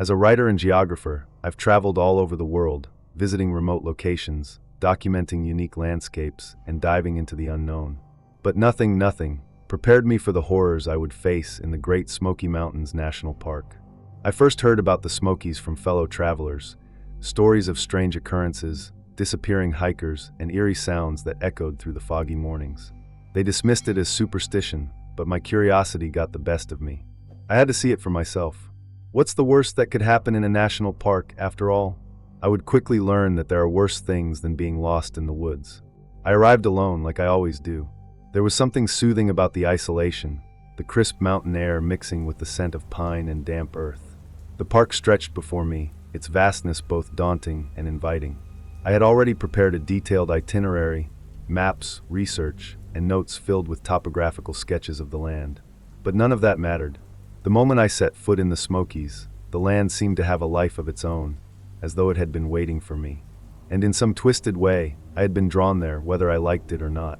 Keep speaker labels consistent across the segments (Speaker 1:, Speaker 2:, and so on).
Speaker 1: As a writer and geographer, I've traveled all over the world, visiting remote locations, documenting unique landscapes, and diving into the unknown. But nothing prepared me for the horrors I would face in the Great Smoky Mountains National Park. I first heard about the Smokies from fellow travelers, stories of strange occurrences, disappearing hikers, and eerie sounds that echoed through the foggy mornings. They dismissed it as superstition, but my curiosity got the best of me. I had to see it for myself. What's the worst that could happen in a national park, after all? I would quickly learn that there are worse things than being lost in the woods. I arrived alone, like I always do. There was something soothing about the isolation, the crisp mountain air mixing with the scent of pine and damp earth. The park stretched before me, its vastness both daunting and inviting. I had already prepared a detailed itinerary, maps, research, and notes filled with topographical sketches of the land. But none of that mattered. The moment I set foot in the Smokies, the land seemed to have a life of its own, as though it had been waiting for me. And in some twisted way, I had been drawn there, whether I liked it or not.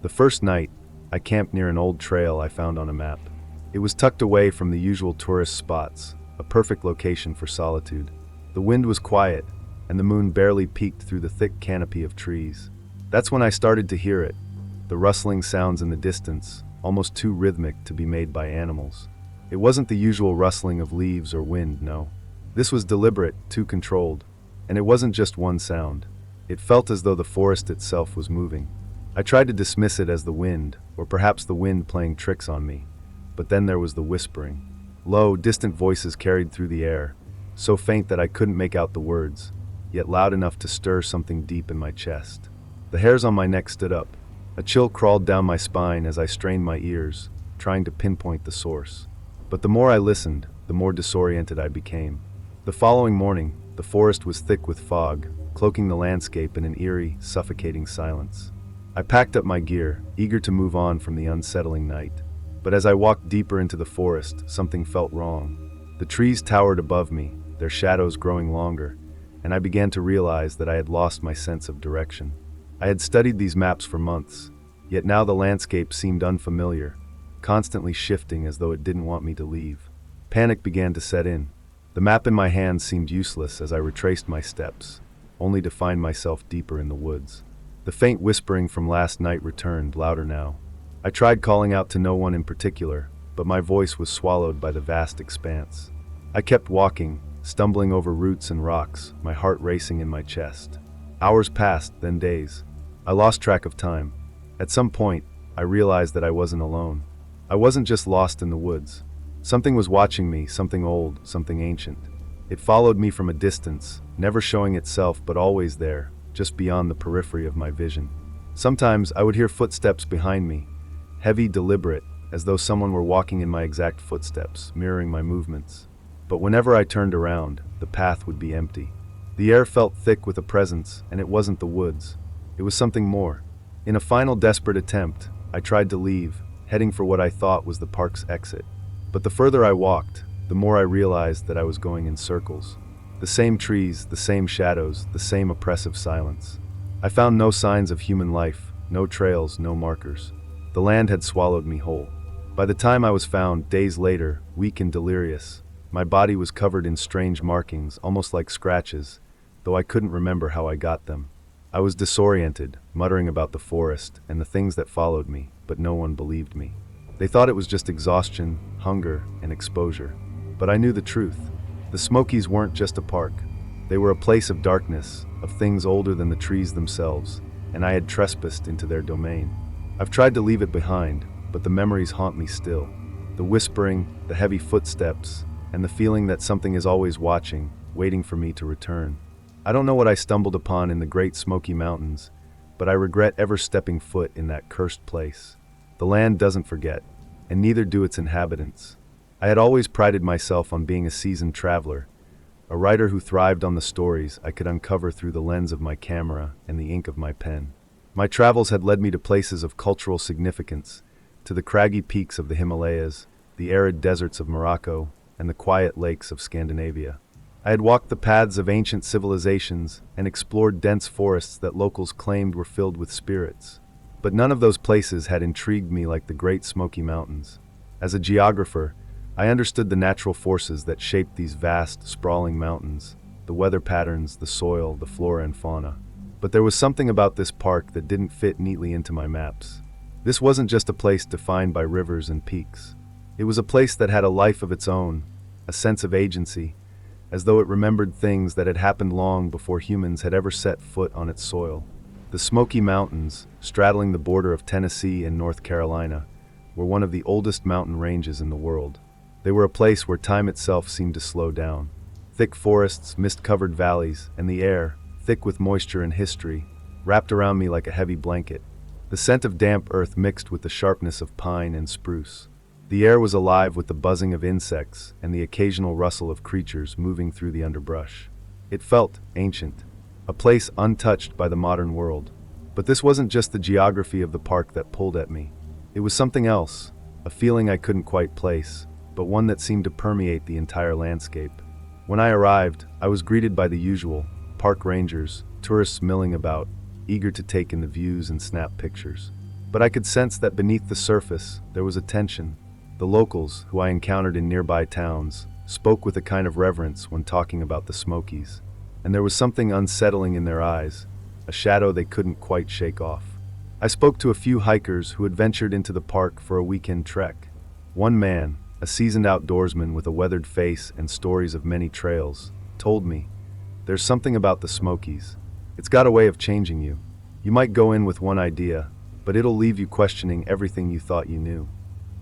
Speaker 1: The first night, I camped near an old trail I found on a map. It was tucked away from the usual tourist spots, a perfect location for solitude. The wind was quiet, and the moon barely peeked through the thick canopy of trees. That's when I started to hear it, the rustling sounds in the distance, almost too rhythmic to be made by animals. It wasn't the usual rustling of leaves or wind, no. This was deliberate, too controlled. And it wasn't just one sound. It felt as though the forest itself was moving. I tried to dismiss it as the wind, or perhaps the wind playing tricks on me. But then there was the whispering. Low, distant voices carried through the air, so faint that I couldn't make out the words, yet loud enough to stir something deep in my chest. The hairs on my neck stood up. A chill crawled down my spine as I strained my ears, trying to pinpoint the source. But the more I listened, the more disoriented I became. The following morning, the forest was thick with fog, cloaking the landscape in an eerie, suffocating silence. I packed up my gear, eager to move on from the unsettling night. But as I walked deeper into the forest, something felt wrong. The trees towered above me, their shadows growing longer, and I began to realize that I had lost my sense of direction. I had studied these maps for months, yet now the landscape seemed unfamiliar, constantly shifting as though it didn't want me to leave. Panic began to set in. The map in my hand seemed useless as I retraced my steps, only to find myself deeper in the woods. The faint whispering from last night returned, louder now. I tried calling out to no one in particular, but my voice was swallowed by the vast expanse. I kept walking, stumbling over roots and rocks, my heart racing in my chest. Hours passed, then days. I lost track of time. At some point, I realized that I wasn't alone. I wasn't just lost in the woods. Something was watching me, something old, something ancient. It followed me from a distance, never showing itself but always there, just beyond the periphery of my vision. Sometimes I would hear footsteps behind me, heavy, deliberate, as though someone were walking in my exact footsteps, mirroring my movements. But whenever I turned around, the path would be empty. The air felt thick with a presence, and it wasn't the woods. It was something more. In a final desperate attempt, I tried to leave, heading for what I thought was the park's exit. But the further I walked, the more I realized that I was going in circles. The same trees, the same shadows, the same oppressive silence. I found no signs of human life, no trails, no markers. The land had swallowed me whole. By the time I was found, days later, weak and delirious, my body was covered in strange markings, almost like scratches, though I couldn't remember how I got them. I was disoriented, muttering about the forest and the things that followed me, but no one believed me. They thought it was just exhaustion, hunger, and exposure. But I knew the truth. The Smokies weren't just a park. They were a place of darkness, of things older than the trees themselves, and I had trespassed into their domain. I've tried to leave it behind, but the memories haunt me still. The whispering, the heavy footsteps, and the feeling that something is always watching, waiting for me to return. I don't know what I stumbled upon in the Great Smoky Mountains, but I regret ever stepping foot in that cursed place. The land doesn't forget, and neither do its inhabitants. I had always prided myself on being a seasoned traveler, a writer who thrived on the stories I could uncover through the lens of my camera and the ink of my pen. My travels had led me to places of cultural significance, to the craggy peaks of the Himalayas, the arid deserts of Morocco, and the quiet lakes of Scandinavia. I had walked the paths of ancient civilizations and explored dense forests that locals claimed were filled with spirits. But none of those places had intrigued me like the Great Smoky Mountains. As a geographer, I understood the natural forces that shaped these vast, sprawling mountains, the weather patterns, the soil, the flora and fauna. But there was something about this park that didn't fit neatly into my maps. This wasn't just a place defined by rivers and peaks. It was a place that had a life of its own, a sense of agency, as though it remembered things that had happened long before humans had ever set foot on its soil. The Smoky Mountains, straddling the border of Tennessee and North Carolina, were one of the oldest mountain ranges in the world. They were a place where time itself seemed to slow down. Thick forests, mist-covered valleys, and the air, thick with moisture and history, wrapped around me like a heavy blanket. The scent of damp earth mixed with the sharpness of pine and spruce. The air was alive with the buzzing of insects and the occasional rustle of creatures moving through the underbrush. It felt ancient, a place untouched by the modern world. But this wasn't just the geography of the park that pulled at me. It was something else, a feeling I couldn't quite place, but one that seemed to permeate the entire landscape. When I arrived, I was greeted by the usual park rangers, tourists milling about, eager to take in the views and snap pictures. But I could sense that beneath the surface, there was a tension. The locals, who I encountered in nearby towns, spoke with a kind of reverence when talking about the Smokies. And there was something unsettling in their eyes, a shadow they couldn't quite shake off. I spoke to a few hikers who had ventured into the park for a weekend trek. One man, a seasoned outdoorsman with a weathered face and stories of many trails, told me, "There's something about the Smokies. It's got a way of changing you. You might go in with one idea, but it'll leave you questioning everything you thought you knew."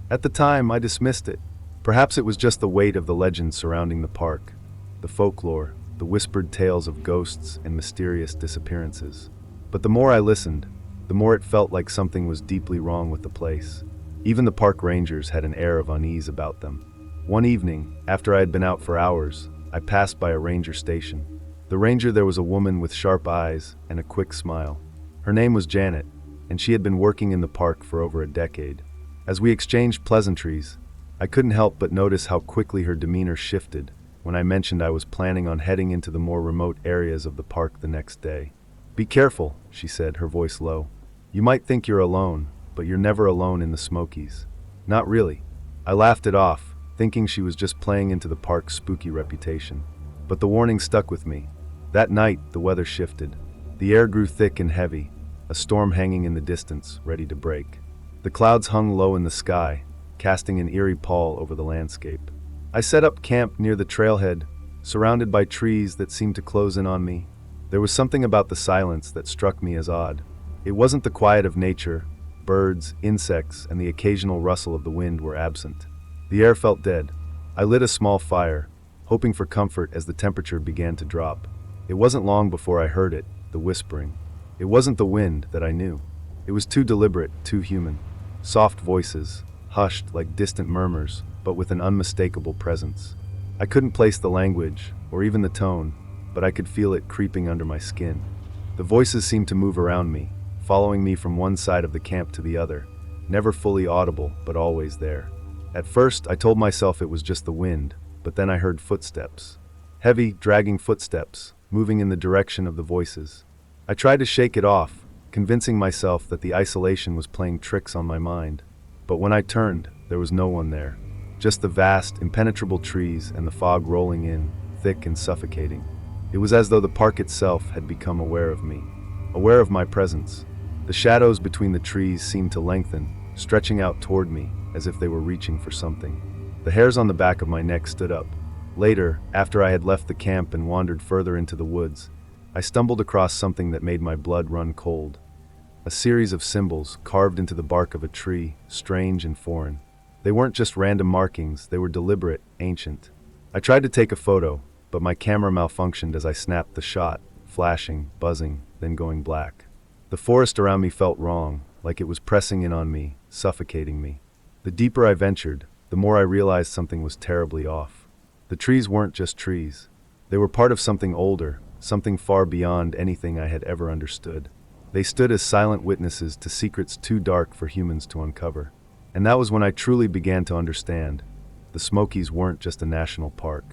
Speaker 1: At the time, I dismissed it. Perhaps it was just the weight of the legends surrounding the park, the folklore, the whispered tales of ghosts and mysterious disappearances. But the more I listened, the more it felt like something was deeply wrong with the place. Even the park rangers had an air of unease about them. One evening, after I had been out for hours, I passed by a ranger station. The ranger there was a woman with sharp eyes and a quick smile. Her name was Janet, and she had been working in the park for over a decade. As we exchanged pleasantries, I couldn't help but notice how quickly her demeanor shifted when I mentioned I was planning on heading into the more remote areas of the park the next day. "Be careful," she said, her voice low. "You might think you're alone, but you're never alone in the Smokies." "Not really." I laughed it off, thinking she was just playing into the park's spooky reputation. But the warning stuck with me. That night, the weather shifted. The air grew thick and heavy, a storm hanging in the distance, ready to break. The clouds hung low in the sky, casting an eerie pall over the landscape. I set up camp near the trailhead, surrounded by trees that seemed to close in on me. There was something about the silence that struck me as odd. It wasn't the quiet of nature. Birds, insects, and the occasional rustle of the wind were absent. The air felt dead. I lit a small fire, hoping for comfort as the temperature began to drop. It wasn't long before I heard it, the whispering. It wasn't the wind that I knew. It was too deliberate, too human. Soft voices, hushed like distant murmurs, but with an unmistakable presence. I couldn't place the language, or even the tone, but I could feel it creeping under my skin. The voices seemed to move around me, following me from one side of the camp to the other, never fully audible, but always there. At first, I told myself it was just the wind, but then I heard footsteps. Heavy, dragging footsteps, moving in the direction of the voices. I tried to shake it off, convincing myself that the isolation was playing tricks on my mind. But when I turned, there was no one there. Just the vast, impenetrable trees and the fog rolling in, thick and suffocating. It was as though the park itself had become aware of me, aware of my presence. The shadows between the trees seemed to lengthen, stretching out toward me, as if they were reaching for something. The hairs on the back of my neck stood up. Later, after I had left the camp and wandered further into the woods, I stumbled across something that made my blood run cold. A series of symbols carved into the bark of a tree, strange and foreign. They weren't just random markings, they were deliberate, ancient. I tried to take a photo, but my camera malfunctioned as I snapped the shot, flashing, buzzing, then going black. The forest around me felt wrong, like it was pressing in on me, suffocating me. The deeper I ventured, the more I realized something was terribly off. The trees weren't just trees. They were part of something older, something far beyond anything I had ever understood. They stood as silent witnesses to secrets too dark for humans to uncover. And that was when I truly began to understand. The Smokies weren't just a national park.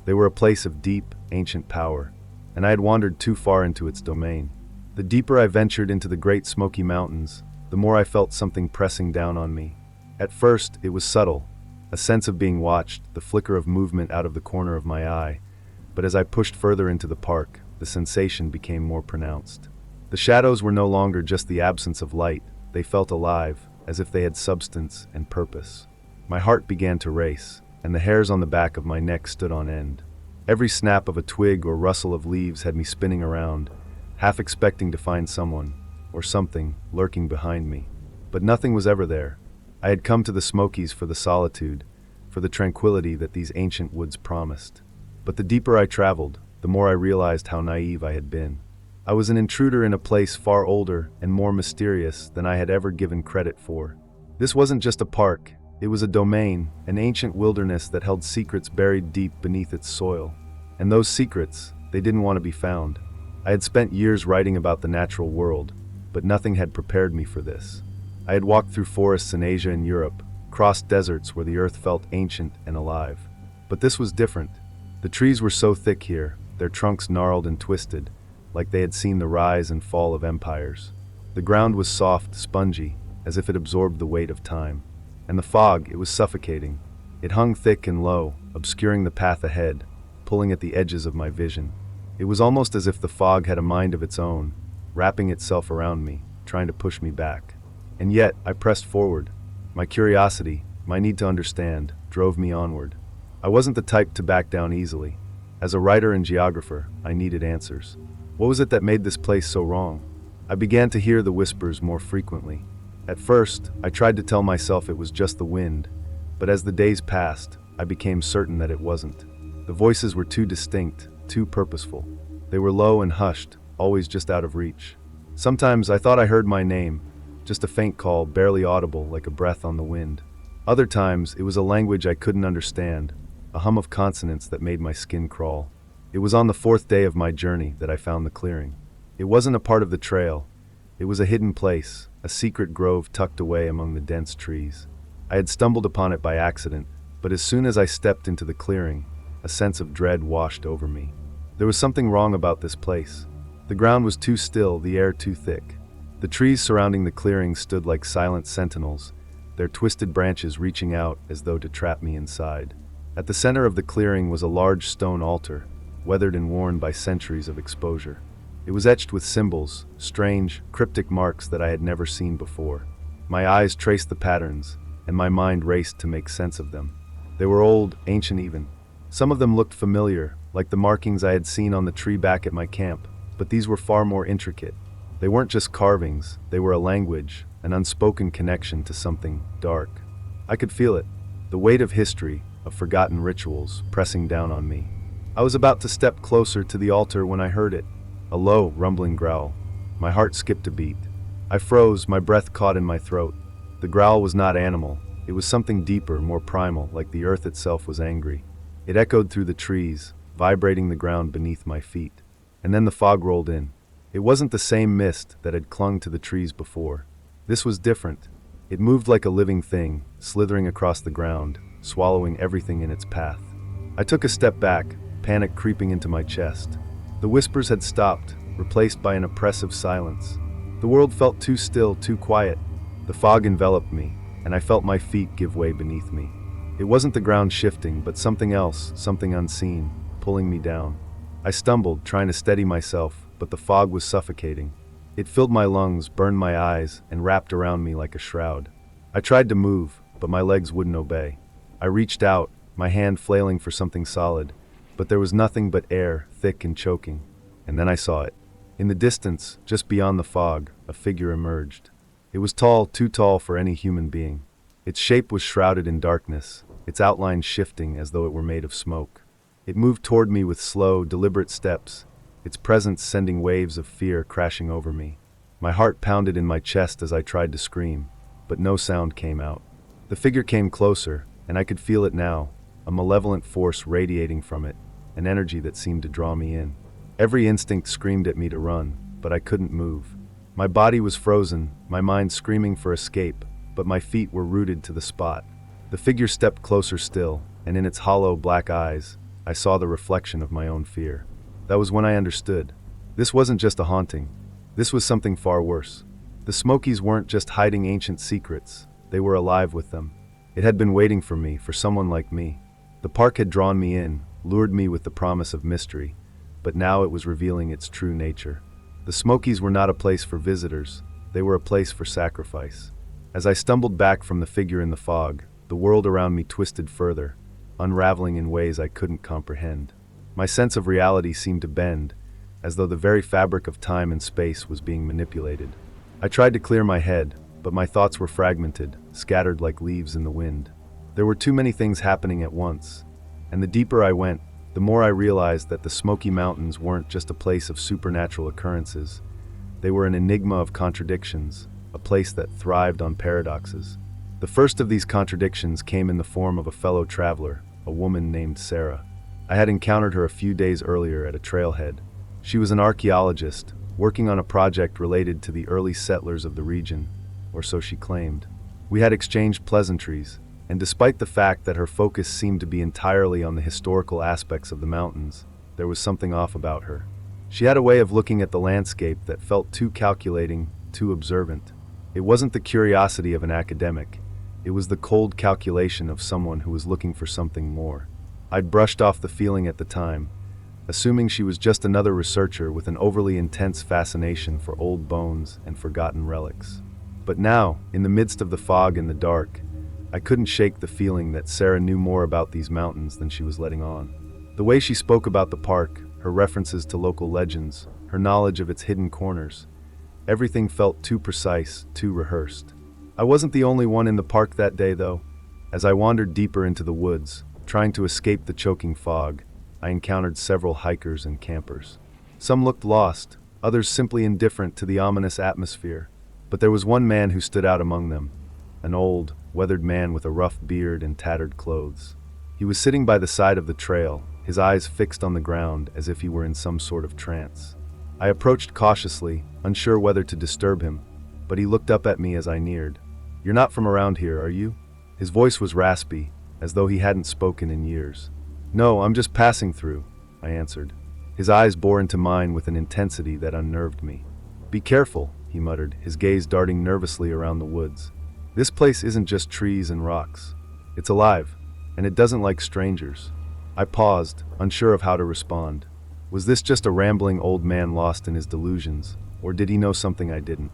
Speaker 1: They were a place of deep, ancient power, and I had wandered too far into its domain. The deeper I ventured into the Great Smoky Mountains, the more I felt something pressing down on me. At first, it was subtle, a sense of being watched, the flicker of movement out of the corner of my eye. But as I pushed further into the park, the sensation became more pronounced. The shadows were no longer just the absence of light, they felt alive, as if they had substance and purpose. My heart began to race, and the hairs on the back of my neck stood on end. Every snap of a twig or rustle of leaves had me spinning around, half expecting to find someone, or something, lurking behind me. But nothing was ever there. I had come to the Smokies for the solitude, for the tranquility that these ancient woods promised. But the deeper I traveled, the more I realized how naive I had been. I was an intruder in a place far older and more mysterious than I had ever given credit for. This wasn't just a park, it was a domain, an ancient wilderness that held secrets buried deep beneath its soil. And those secrets, they didn't want to be found. I had spent years writing about the natural world, but nothing had prepared me for this. I had walked through forests in Asia and Europe, crossed deserts where the earth felt ancient and alive. But this was different. The trees were so thick here, their trunks gnarled and twisted, like they had seen the rise and fall of empires. The ground was soft, spongy, as if it absorbed the weight of time. And the fog, it was suffocating. It hung thick and low, obscuring the path ahead, pulling at the edges of my vision. It was almost as if the fog had a mind of its own, wrapping itself around me, trying to push me back. And yet, I pressed forward. My curiosity, my need to understand, drove me onward. I wasn't the type to back down easily. As a writer and geographer, I needed answers. What was it that made this place so wrong? I began to hear the whispers more frequently. At first, I tried to tell myself it was just the wind, but as the days passed, I became certain that it wasn't. The voices were too distinct, too purposeful. They were low and hushed, always just out of reach. Sometimes I thought I heard my name, just a faint call, barely audible, like a breath on the wind. Other times, it was a language I couldn't understand, a hum of consonants that made my skin crawl. It was on the 4th day of my journey that I found the clearing. It wasn't a part of the trail. It was a hidden place, a secret grove tucked away among the dense trees. I had stumbled upon it by accident, but as soon as I stepped into the clearing, a sense of dread washed over me. There was something wrong about this place. The ground was too still, the air too thick. The trees surrounding the clearing stood like silent sentinels, their twisted branches reaching out as though to trap me inside. At the center of the clearing was a large stone altar, weathered and worn by centuries of exposure. It was etched with symbols, strange, cryptic marks that I had never seen before. My eyes traced the patterns, and my mind raced to make sense of them. They were old, ancient even. Some of them looked familiar, like the markings I had seen on the tree back at my camp, but these were far more intricate. They weren't just carvings, they were a language, an unspoken connection to something dark. I could feel it, the weight of history, of forgotten rituals, pressing down on me. I was about to step closer to the altar when I heard it, a low, rumbling growl. My heart skipped a beat. I froze, my breath caught in my throat. The growl was not animal, it was something deeper, more primal, like the earth itself was angry. It echoed through the trees, vibrating the ground beneath my feet. And then the fog rolled in. It wasn't the same mist that had clung to the trees before. This was different. It moved like a living thing, slithering across the ground, swallowing everything in its path. I took a step back, panic creeping into my chest. The whispers had stopped, replaced by an oppressive silence. The world felt too still, too quiet. The fog enveloped me, and I felt my feet give way beneath me. It wasn't the ground shifting, but something else, something unseen, pulling me down. I stumbled, trying to steady myself, but the fog was suffocating. It filled my lungs, burned my eyes, and wrapped around me like a shroud. I tried to move, but my legs wouldn't obey. I reached out, my hand flailing for something solid, but there was nothing but air, thick and choking. And then I saw it. In the distance, just beyond the fog, a figure emerged. It was tall, too tall for any human being. Its shape was shrouded in darkness, its outline shifting as though it were made of smoke. It moved toward me with slow, deliberate steps, its presence sending waves of fear crashing over me. My heart pounded in my chest as I tried to scream, but no sound came out. The figure came closer, and I could feel it now, a malevolent force radiating from it, an energy that seemed to draw me in. Every instinct screamed at me to run, but I couldn't move. My body was frozen, my mind screaming for escape, but my feet were rooted to the spot. The figure stepped closer still, and in its hollow black eyes, I saw the reflection of my own fear. That was when I understood. This wasn't just a haunting. This was something far worse. The Smokies weren't just hiding ancient secrets, they were alive with them. It had been waiting for me, for someone like me. The park had drawn me in, lured me with the promise of mystery, but now it was revealing its true nature. The Smokies were not a place for visitors, they were a place for sacrifice. As I stumbled back from the figure in the fog, the world around me twisted further, unraveling in ways I couldn't comprehend. My sense of reality seemed to bend, as though the very fabric of time and space was being manipulated. I tried to clear my head, but my thoughts were fragmented, scattered like leaves in the wind. There were too many things happening at once, and the deeper I went, the more I realized that the Smoky Mountains weren't just a place of supernatural occurrences. They were an enigma of contradictions, a place that thrived on paradoxes. The first of these contradictions came in the form of a fellow traveler, a woman named Sarah. I had encountered her a few days earlier at a trailhead. She was an archaeologist, working on a project related to the early settlers of the region, or so she claimed. We had exchanged pleasantries, and despite the fact that her focus seemed to be entirely on the historical aspects of the mountains, there was something off about her. She had a way of looking at the landscape that felt too calculating, too observant. It wasn't the curiosity of an academic, it was the cold calculation of someone who was looking for something more. I'd brushed off the feeling at the time, assuming she was just another researcher with an overly intense fascination for old bones and forgotten relics. But now, in the midst of the fog and the dark, I couldn't shake the feeling that Sarah knew more about these mountains than she was letting on. The way she spoke about the park, her references to local legends, her knowledge of its hidden corners, everything felt too precise, too rehearsed. I wasn't the only one in the park that day, though. As I wandered deeper into the woods, trying to escape the choking fog, I encountered several hikers and campers. Some looked lost, others simply indifferent to the ominous atmosphere. But there was one man who stood out among them, an old, weathered man with a rough beard and tattered clothes. He was sitting by the side of the trail, his eyes fixed on the ground as if he were in some sort of trance. I approached cautiously, unsure whether to disturb him, but he looked up at me as I neared. "You're not from around here, are you?" His voice was raspy, as though he hadn't spoken in years. "No, I'm just passing through," I answered. His eyes bore into mine with an intensity that unnerved me. "Be careful," he muttered, his gaze darting nervously around the woods. "This place isn't just trees and rocks. It's alive, and it doesn't like strangers." I paused, unsure of how to respond. Was this just a rambling old man lost in his delusions, or did he know something I didn't?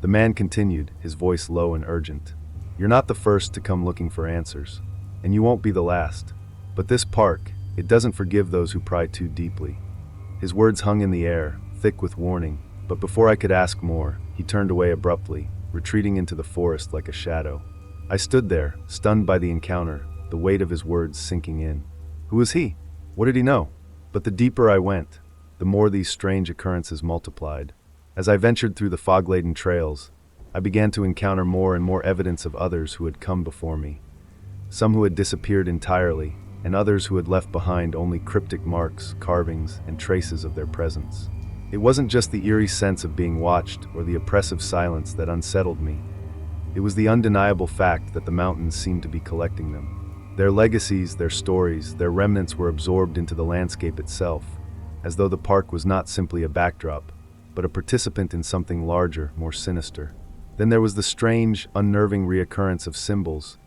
Speaker 1: The man continued, his voice low and urgent. "You're not the first to come looking for answers, and you won't be the last. But this park, it doesn't forgive those who pry too deeply." His words hung in the air, thick with warning, but before I could ask more, he turned away abruptly, retreating into the forest like a shadow. I stood there, stunned by the encounter, the weight of his words sinking in. Who was he? What did he know? But the deeper I went, the more these strange occurrences multiplied. As I ventured through the fog-laden trails, I began to encounter more and more evidence of others who had come before me. Some who had disappeared entirely, and others who had left behind only cryptic marks, carvings, and traces of their presence. It wasn't just the eerie sense of being watched or the oppressive silence that unsettled me. It was the undeniable fact that the mountains seemed to be collecting them. Their legacies, their stories, their remnants were absorbed into the landscape itself, as though the park was not simply a backdrop, but a participant in something larger, more sinister. Then there was the strange, unnerving reoccurrence of symbols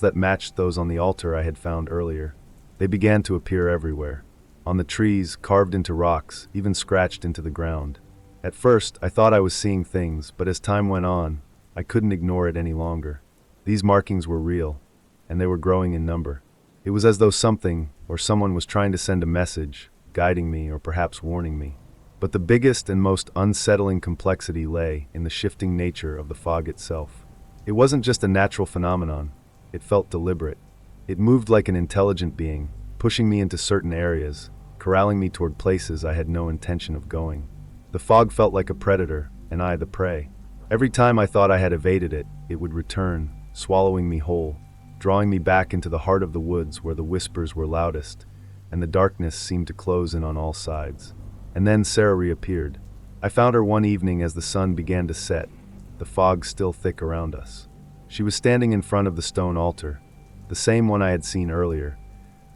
Speaker 1: that matched those on the altar I had found earlier. They began to appear everywhere. On the trees, carved into rocks, even scratched into the ground. At first, I thought I was seeing things, but as time went on, I couldn't ignore it any longer. These markings were real, and they were growing in number. It was as though something, or someone was trying to send a message, guiding me or perhaps warning me. But the biggest and most unsettling complexity lay in the shifting nature of the fog itself. It wasn't just a natural phenomenon. It felt deliberate. It moved like an intelligent being, pushing me into certain areas, corralling me toward places I had no intention of going. The fog felt like a predator, and I the prey. Every time I thought I had evaded it, it would return, swallowing me whole, drawing me back into the heart of the woods where the whispers were loudest, and the darkness seemed to close in on all sides. And then Sarah reappeared. I found her one evening as the sun began to set, the fog still thick around us. She was standing in front of the stone altar, the same one I had seen earlier,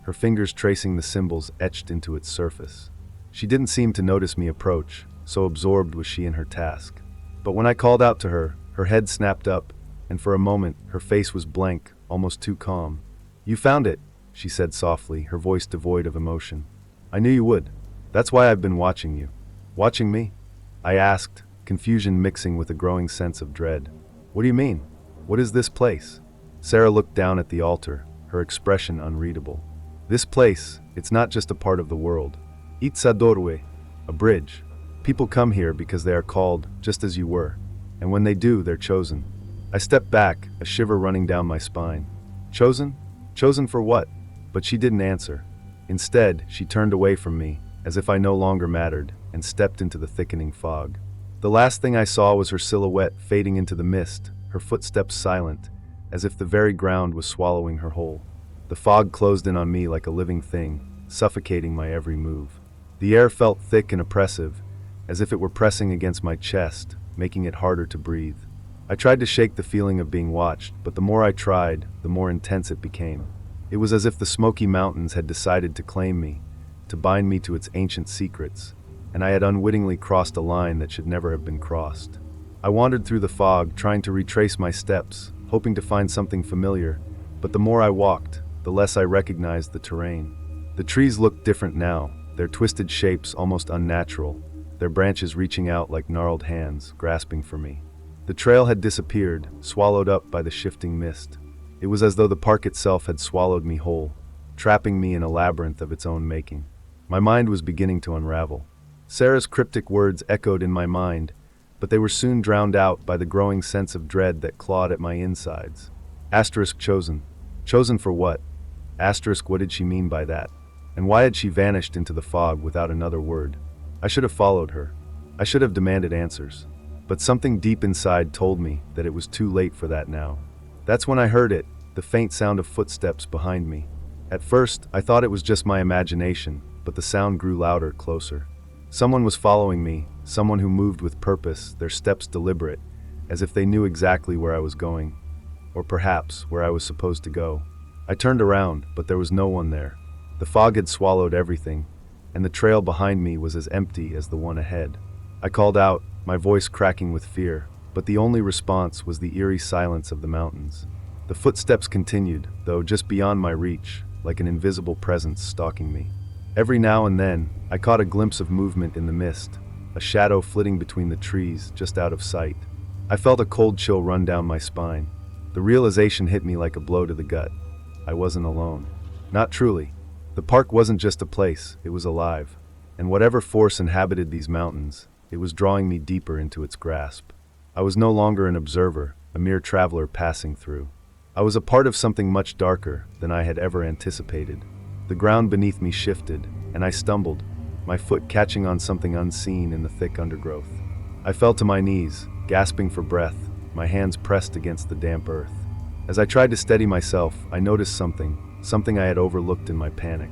Speaker 1: her fingers tracing the symbols etched into its surface. She didn't seem to notice me approach, so absorbed was she in her task. But when I called out to her, her head snapped up, and for a moment her face was blank, almost too calm. "You found it," she said softly, her voice devoid of emotion. "I knew you would. That's why I've been watching you." "Watching me?" I asked, confusion mixing with a growing sense of dread. "What do you mean? What is this place?" Sarah looked down at the altar, her expression unreadable. "This place, it's not just a part of the world. It's a doorway, a bridge. People come here because they are called, just as you were. And when they do, they're chosen." I stepped back, a shiver running down my spine. Chosen? Chosen for what? But she didn't answer. Instead, she turned away from me, as if I no longer mattered, and stepped into the thickening fog. The last thing I saw was her silhouette fading into the mist, her footsteps silent, as if the very ground was swallowing her whole. The fog closed in on me like a living thing, suffocating my every move. The air felt thick and oppressive, as if it were pressing against my chest, making it harder to breathe. I tried to shake the feeling of being watched, but the more I tried, the more intense it became. It was as if the Smoky Mountains had decided to claim me, to bind me to its ancient secrets, and I had unwittingly crossed a line that should never have been crossed. I wandered through the fog, trying to retrace my steps, hoping to find something familiar, but the more I walked, the less I recognized the terrain. The trees looked different now, their twisted shapes almost unnatural, their branches reaching out like gnarled hands, grasping for me. The trail had disappeared, swallowed up by the shifting mist. It was as though the park itself had swallowed me whole, trapping me in a labyrinth of its own making. My mind was beginning to unravel. Sarah's cryptic words echoed in my mind, but they were soon drowned out by the growing sense of dread that clawed at my insides. Asterisk chosen. Chosen for what? Asterisk what did she mean by that? And why had she vanished into the fog without another word? I should have followed her. I should have demanded answers. But something deep inside told me that it was too late for that now. That's when I heard it, the faint sound of footsteps behind me. At first, I thought it was just my imagination, but the sound grew louder, closer. Someone was following me, someone who moved with purpose, their steps deliberate, as if they knew exactly where I was going. Or perhaps where I was supposed to go. I turned around, but there was no one there. The fog had swallowed everything, and the trail behind me was as empty as the one ahead. I called out, my voice cracking with fear, but the only response was the eerie silence of the mountains. The footsteps continued, though just beyond my reach, like an invisible presence stalking me. Every now and then, I caught a glimpse of movement in the mist, a shadow flitting between the trees just out of sight. I felt a cold chill run down my spine. The realization hit me like a blow to the gut. I wasn't alone. Not truly. The park wasn't just a place, it was alive. And whatever force inhabited these mountains, it was drawing me deeper into its grasp. I was no longer an observer, a mere traveler passing through. I was a part of something much darker than I had ever anticipated. The ground beneath me shifted, and I stumbled, my foot catching on something unseen in the thick undergrowth. I fell to my knees, gasping for breath, my hands pressed against the damp earth. As I tried to steady myself, I noticed something I had overlooked in my panic.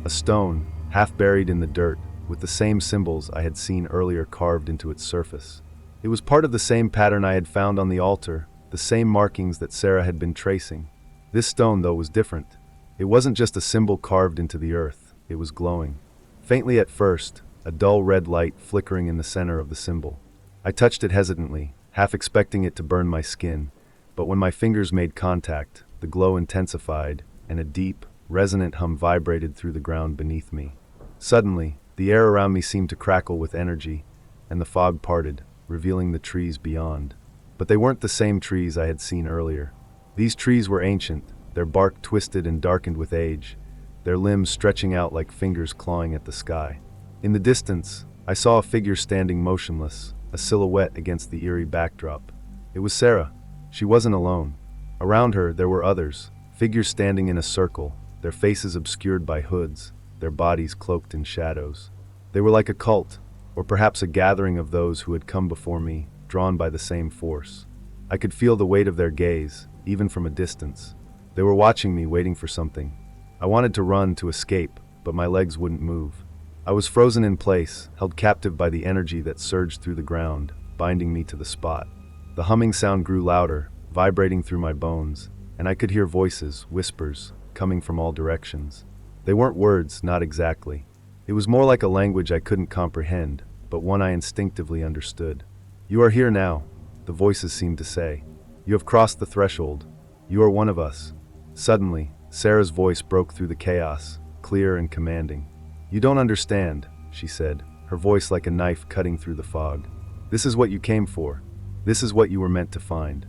Speaker 1: A stone, half buried in the dirt, with the same symbols I had seen earlier carved into its surface. It was part of the same pattern I had found on the altar, the same markings that Sarah had been tracing. This stone, though, was different. It wasn't just a symbol carved into the earth, it was glowing. Faintly at first, a dull red light flickering in the center of the symbol. I touched it hesitantly, half expecting it to burn my skin, but when my fingers made contact, the glow intensified, and a deep, resonant hum vibrated through the ground beneath me. Suddenly, the air around me seemed to crackle with energy, and the fog parted, revealing the trees beyond. But they weren't the same trees I had seen earlier. These trees were ancient, their bark twisted and darkened with age, their limbs stretching out like fingers clawing at the sky. In the distance, I saw a figure standing motionless, a silhouette against the eerie backdrop. It was Sarah. She wasn't alone. Around her, there were others, figures standing in a circle, their faces obscured by hoods, their bodies cloaked in shadows. They were like a cult, or perhaps a gathering of those who had come before me, drawn by the same force. I could feel the weight of their gaze, even from a distance. They were watching me, waiting for something. I wanted to run, to escape, but my legs wouldn't move. I was frozen in place, held captive by the energy that surged through the ground, binding me to the spot. The humming sound grew louder, vibrating through my bones, and I could hear voices, whispers, coming from all directions. They weren't words, not exactly. It was more like a language I couldn't comprehend, but one I instinctively understood. "You are here now," the voices seemed to say. "You have crossed the threshold. You are one of us." Suddenly, Sarah's voice broke through the chaos, clear and commanding. "You don't understand," she said, her voice like a knife cutting through the fog. "This is what you came for. This is what you were meant to find."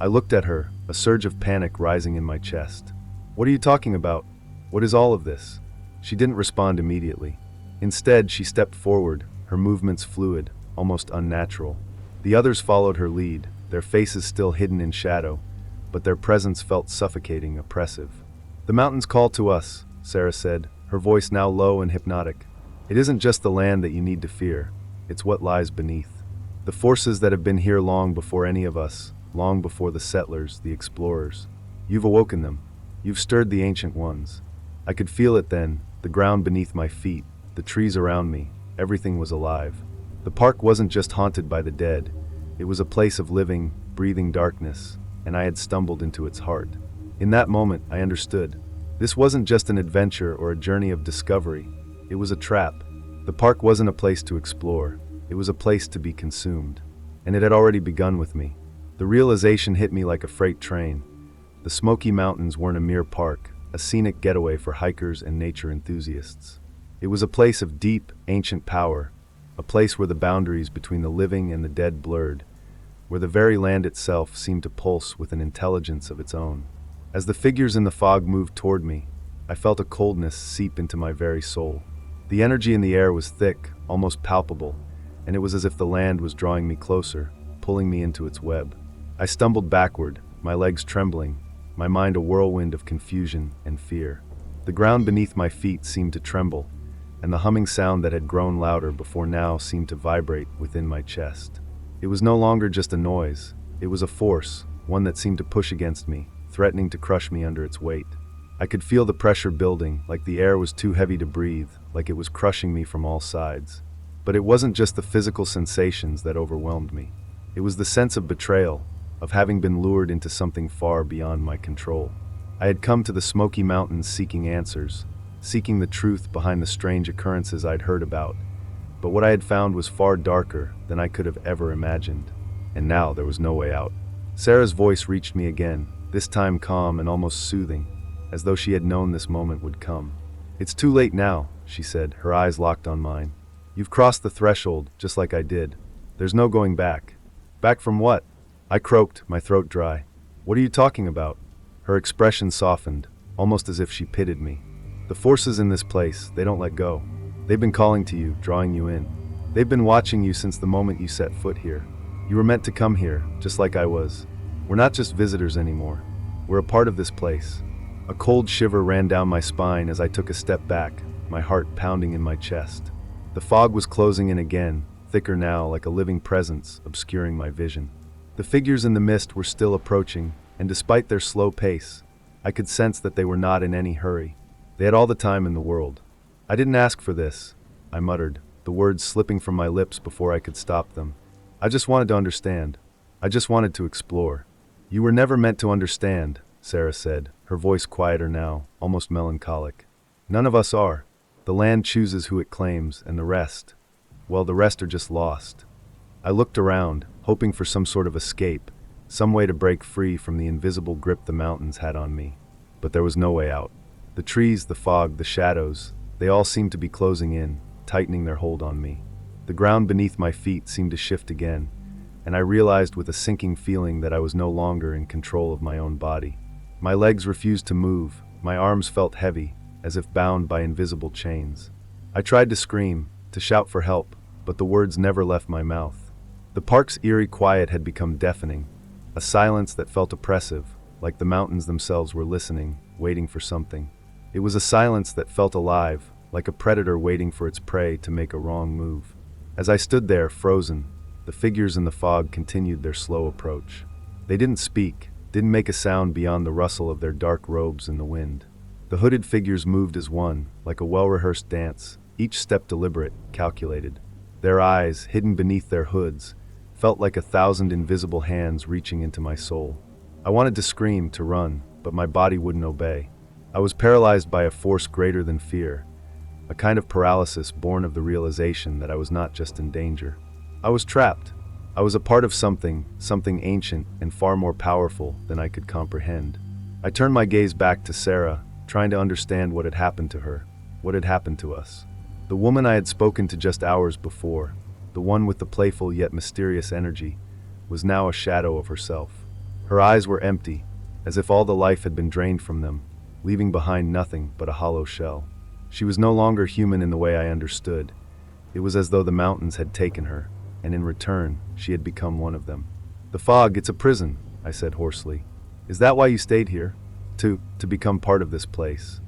Speaker 1: I looked at her, a surge of panic rising in my chest. "What are you talking about? What is all of this?" She didn't respond immediately. Instead, she stepped forward, her movements fluid, almost unnatural. The others followed her lead, their faces still hidden in shadow, but their presence felt suffocating, oppressive. "The mountains call to us," Sarah said, her voice now low and hypnotic. "It isn't just the land that you need to fear, it's what lies beneath. The forces that have been here long before any of us, long before the settlers, the explorers. You've awoken them. You've stirred the ancient ones." I could feel it then, the ground beneath my feet, the trees around me, everything was alive. The park wasn't just haunted by the dead, it was a place of living, breathing darkness, and I had stumbled into its heart. In that moment, I understood. This wasn't just an adventure or a journey of discovery, it was a trap. The park wasn't a place to explore, it was a place to be consumed. And it had already begun with me. The realization hit me like a freight train. The Smoky Mountains weren't a mere park, a scenic getaway for hikers and nature enthusiasts. It was a place of deep, ancient power, a place where the boundaries between the living and the dead blurred, where the very land itself seemed to pulse with an intelligence of its own. As the figures in the fog moved toward me, I felt a coldness seep into my very soul. The energy in the air was thick, almost palpable, and it was as if the land was drawing me closer, pulling me into its web. I stumbled backward, my legs trembling, my mind a whirlwind of confusion and fear. The ground beneath my feet seemed to tremble, and the humming sound that had grown louder before now seemed to vibrate within my chest. It was no longer just a noise, it was a force, one that seemed to push against me, threatening to crush me under its weight. I could feel the pressure building, like the air was too heavy to breathe, like it was crushing me from all sides. But it wasn't just the physical sensations that overwhelmed me. It was the sense of betrayal, of having been lured into something far beyond my control. I had come to the Smoky Mountains seeking answers, seeking the truth behind the strange occurrences I'd heard about. But what I had found was far darker than I could have ever imagined. And now there was no way out. Sarah's voice reached me again, this time calm and almost soothing, as though she had known this moment would come. "It's too late now," she said, her eyes locked on mine. "You've crossed the threshold, just like I did. There's no going back." "Back from what?" I croaked, my throat dry. "What are you talking about?" Her expression softened, almost as if she pitied me. "The forces in this place, they don't let go. They've been calling to you, drawing you in. They've been watching you since the moment you set foot here. You were meant to come here, just like I was. We're not just visitors anymore. We're a part of this place." A cold shiver ran down my spine as I took a step back, my heart pounding in my chest. The fog was closing in again, thicker now, like a living presence, obscuring my vision. The figures in the mist were still approaching, and despite their slow pace, I could sense that they were not in any hurry. They had all the time in the world. "I didn't ask for this," I muttered, the words slipping from my lips before I could stop them. "I just wanted to understand. I just wanted to explore." "You were never meant to understand," Sarah said, her voice quieter now, almost melancholic. "None of us are. The land chooses who it claims, and the rest, well, the rest are just lost." I looked around, hoping for some sort of escape, some way to break free from the invisible grip the mountains had on me. But there was no way out. The trees, the fog, the shadows, they all seemed to be closing in, tightening their hold on me. The ground beneath my feet seemed to shift again, and I realized with a sinking feeling that I was no longer in control of my own body. My legs refused to move, my arms felt heavy, as if bound by invisible chains. I tried to scream, to shout for help, but the words never left my mouth. The park's eerie quiet had become deafening, a silence that felt oppressive, like the mountains themselves were listening, waiting for something. It was a silence that felt alive, like a predator waiting for its prey to make a wrong move. As I stood there, frozen, the figures in the fog continued their slow approach. They didn't speak, didn't make a sound beyond the rustle of their dark robes in the wind. The hooded figures moved as one, like a well-rehearsed dance, each step deliberate, calculated. Their eyes, hidden beneath their hoods, felt like 1,000 invisible hands reaching into my soul. I wanted to scream, to run, but my body wouldn't obey. I was paralyzed by a force greater than fear, a kind of paralysis born of the realization that I was not just in danger. I was trapped. I was a part of something ancient and far more powerful than I could comprehend. I turned my gaze back to Sarah, trying to understand what had happened to her, what had happened to us. The woman I had spoken to just hours before, the one with the playful yet mysterious energy, was now a shadow of herself. Her eyes were empty, as if all the life had been drained from them, leaving behind nothing but a hollow shell. She was no longer human in the way I understood. It was as though the mountains had taken her, and in return, she had become one of them. "The fog, it's a prison," I said hoarsely. "Is that why you stayed here? To become part of this place?"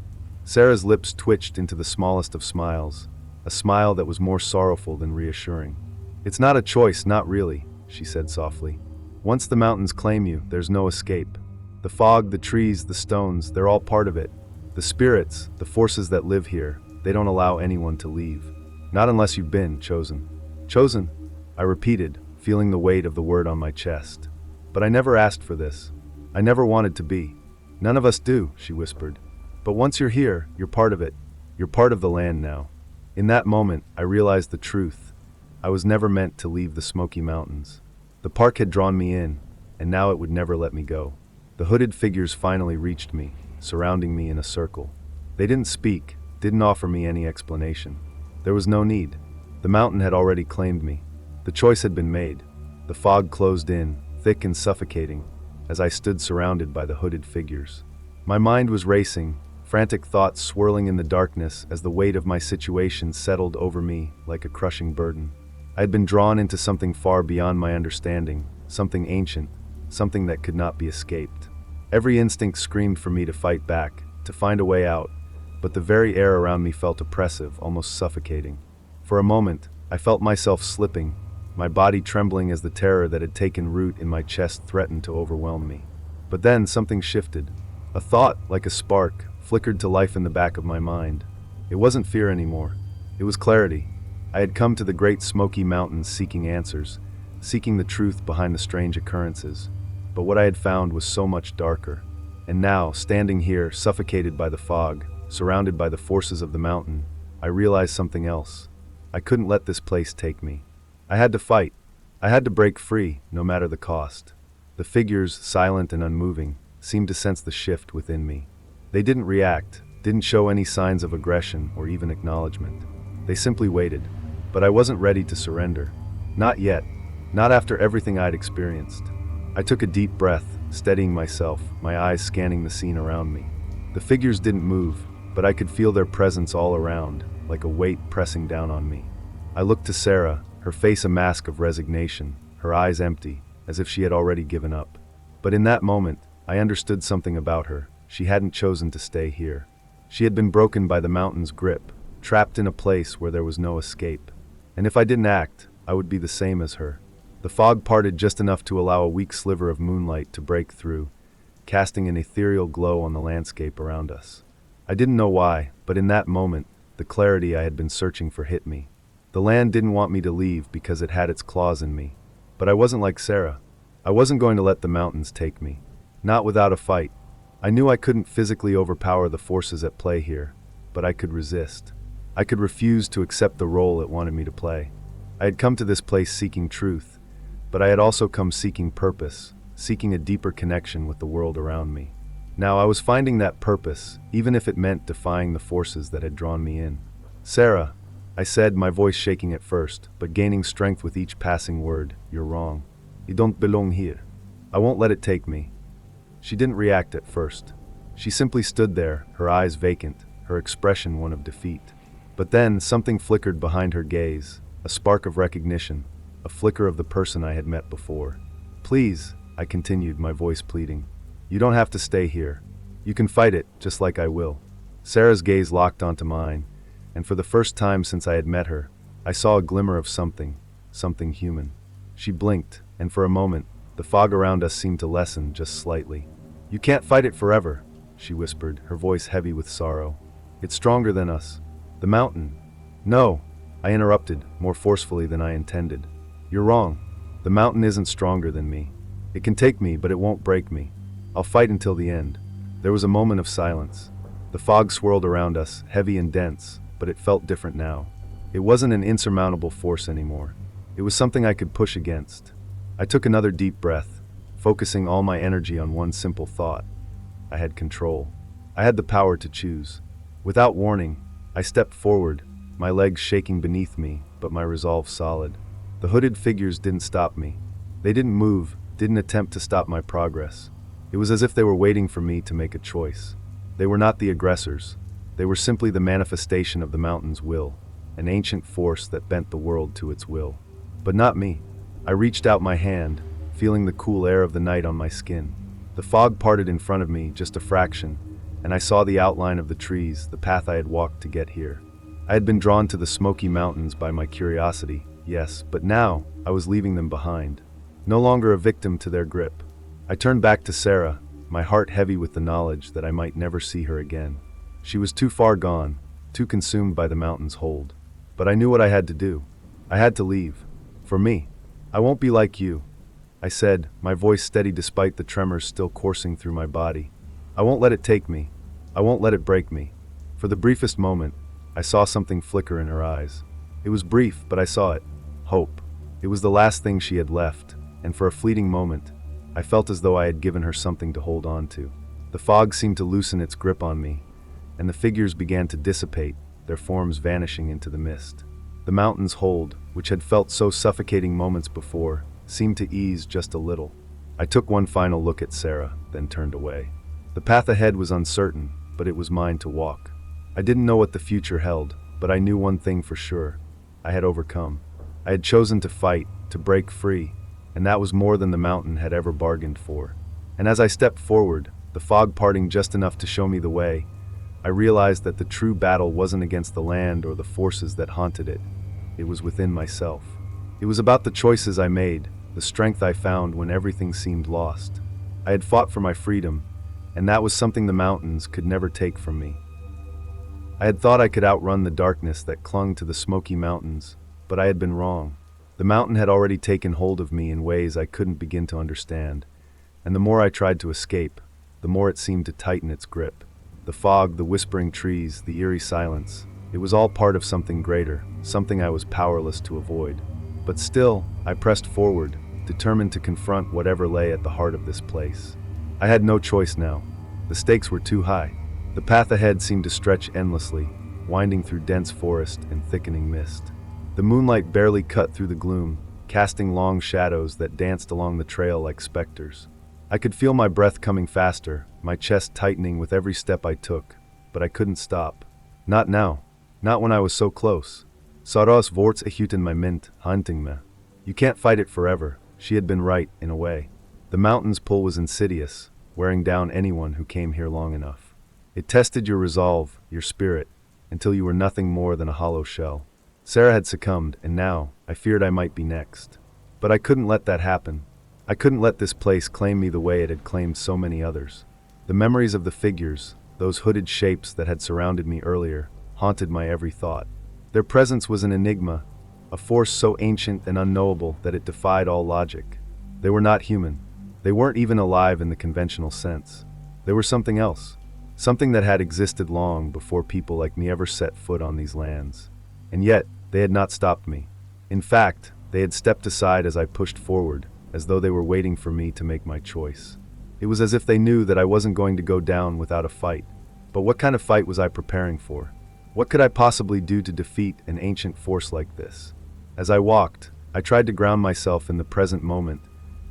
Speaker 1: Sarah's lips twitched into the smallest of smiles, a smile that was more sorrowful than reassuring. "It's not a choice, not really," she said softly. "Once the mountains claim you, there's no escape. The fog, the trees, the stones, they're all part of it. The spirits, the forces that live here, they don't allow anyone to leave. Not unless you've been chosen." "Chosen?" I repeated, feeling the weight of the word on my chest. "But I never asked for this. I never wanted to be." "None of us do," she whispered. "But once you're here, you're part of it. You're part of the land now." In that moment, I realized the truth. I was never meant to leave the Smoky Mountains. The park had drawn me in, and now it would never let me go. The hooded figures finally reached me, surrounding me in a circle. They didn't speak, didn't offer me any explanation. There was no need. The mountain had already claimed me. The choice had been made. The fog closed in, thick and suffocating, as I stood surrounded by the hooded figures. My mind was racing, frantic thoughts swirling in the darkness as the weight of my situation settled over me like a crushing burden. I had been drawn into something far beyond my understanding, something ancient, something that could not be escaped. Every instinct screamed for me to fight back, to find a way out, but the very air around me felt oppressive, almost suffocating. For a moment, I felt myself slipping, my body trembling as the terror that had taken root in my chest threatened to overwhelm me. But then something shifted. A thought, like a spark, flickered to life in the back of my mind. It wasn't fear anymore. It was clarity. I had come to the great Smoky Mountains seeking answers, seeking the truth behind the strange occurrences. But what I had found was so much darker. And now, standing here, suffocated by the fog, surrounded by the forces of the mountain, I realized something else. I couldn't let this place take me. I had to fight. I had to break free, no matter the cost. The figures, silent and unmoving, seemed to sense the shift within me. They didn't react, didn't show any signs of aggression or even acknowledgement. They simply waited. But I wasn't ready to surrender. Not yet. Not after everything I'd experienced. I took a deep breath, steadying myself, my eyes scanning the scene around me. The figures didn't move, but I could feel their presence all around, like a weight pressing down on me. I looked to Sarah, her face a mask of resignation, her eyes empty, as if she had already given up. But in that moment, I understood something about her. She hadn't chosen to stay here. She had been broken by the mountain's grip, trapped in a place where there was no escape. And if I didn't act, I would be the same as her. The fog parted just enough to allow a weak sliver of moonlight to break through, casting an ethereal glow on the landscape around us. I didn't know why, but in that moment, the clarity I had been searching for hit me. The land didn't want me to leave because it had its claws in me. But I wasn't like Sarah. I wasn't going to let the mountains take me. Not without a fight. I knew I couldn't physically overpower the forces at play here, but I could resist. I could refuse to accept the role it wanted me to play. I had come to this place seeking truth, but I had also come seeking purpose, seeking a deeper connection with the world around me. Now I was finding that purpose, even if it meant defying the forces that had drawn me in. "Sarah," I said, my voice shaking at first, but gaining strength with each passing word, "you're wrong. You don't belong here. I won't let it take me." She didn't react at first. She simply stood there, her eyes vacant, her expression one of defeat. But then something flickered behind her gaze, a spark of recognition, a flicker of the person I had met before. "Please," I continued, my voice pleading. "You don't have to stay here. You can fight it, just like I will." Sarah's gaze locked onto mine, and for the first time since I had met her, I saw a glimmer of something human. She blinked, and for a moment, the fog around us seemed to lessen just slightly. "You can't fight it forever," she whispered, her voice heavy with sorrow. "It's stronger than us. The mountain." "No," I interrupted, more forcefully than I intended. "You're wrong. The mountain isn't stronger than me. It can take me, but it won't break me. I'll fight until the end." There was a moment of silence. The fog swirled around us, heavy and dense, but it felt different now. It wasn't an insurmountable force anymore. It was something I could push against, I took another deep breath, focusing all my energy on one simple thought. I had control. I had the power to choose. Without warning, I stepped forward, my legs shaking beneath me, but my resolve solid. The hooded figures didn't stop me. They didn't move, didn't attempt to stop my progress. It was as if they were waiting for me to make a choice. They were not the aggressors. They were simply the manifestation of the mountain's will, an ancient force that bent the world to its will. But not me. I reached out my hand, feeling the cool air of the night on my skin. The fog parted in front of me just a fraction, and I saw the outline of the trees, the path I had walked to get here. I had been drawn to the Smoky Mountains by my curiosity, yes, but now I was leaving them behind. No longer a victim to their grip. I turned back to Sarah, my heart heavy with the knowledge that I might never see her again. She was too far gone, too consumed by the mountain's hold. But I knew what I had to do. I had to leave. For me. I won't be like you, I said, my voice steady despite the tremors still coursing through my body. I won't let it take me. I won't let it break me. For the briefest moment, I saw something flicker in her eyes. It was brief, but I saw it. Hope. It was the last thing she had left, and for a fleeting moment, I felt as though I had given her something to hold on to. The fog seemed to loosen its grip on me, and the figures began to dissipate, their forms vanishing into the mist. The mountain's hold, which had felt so suffocating moments before, seemed to ease just a little. I took one final look at Sarah, then turned away. The path ahead was uncertain, but it was mine to walk. I didn't know what the future held, but I knew one thing for sure. I had overcome. I had chosen to fight, to break free, and that was more than the mountain had ever bargained for. And as I stepped forward, the fog parting just enough to show me the way, I realized that the true battle wasn't against the land or the forces that haunted it. It was within myself. It was about the choices I made, the strength I found when everything seemed lost. I had fought for my freedom, and that was something the mountains could never take from me. I had thought I could outrun the darkness that clung to the Smoky Mountains, but I had been wrong. The mountain had already taken hold of me in ways I couldn't begin to understand, and the more I tried to escape, the more it seemed to tighten its grip. The fog, the whispering trees, the eerie silence, it was all part of something greater, something I was powerless to avoid. But still, I pressed forward, determined to confront whatever lay at the heart of this place. I had no choice now. The stakes were too high. The path ahead seemed to stretch endlessly, winding through dense forest and thickening mist. The moonlight barely cut through the gloom, casting long shadows that danced along the trail like specters. I could feel my breath coming faster, my chest tightening with every step I took, but I couldn't stop. Not now. Not when I was so close. Saras vorts ihuten my mint, hunting me. You can't fight it forever. She had been right, in a way. The mountain's pull was insidious, wearing down anyone who came here long enough. It tested your resolve, your spirit, until you were nothing more than a hollow shell. Sarah had succumbed, and now, I feared I might be next. But I couldn't let that happen. I couldn't let this place claim me the way it had claimed so many others. The memories of the figures, those hooded shapes that had surrounded me earlier, haunted my every thought. Their presence was an enigma, a force so ancient and unknowable that it defied all logic. They were not human. They weren't even alive in the conventional sense. They were something else, something that had existed long before people like me ever set foot on these lands. And yet, they had not stopped me. In fact, they had stepped aside as I pushed forward, as though they were waiting for me to make my choice. It was as if they knew that I wasn't going to go down without a fight. But what kind of fight was I preparing for? What could I possibly do to defeat an ancient force like this? As I walked, I tried to ground myself in the present moment,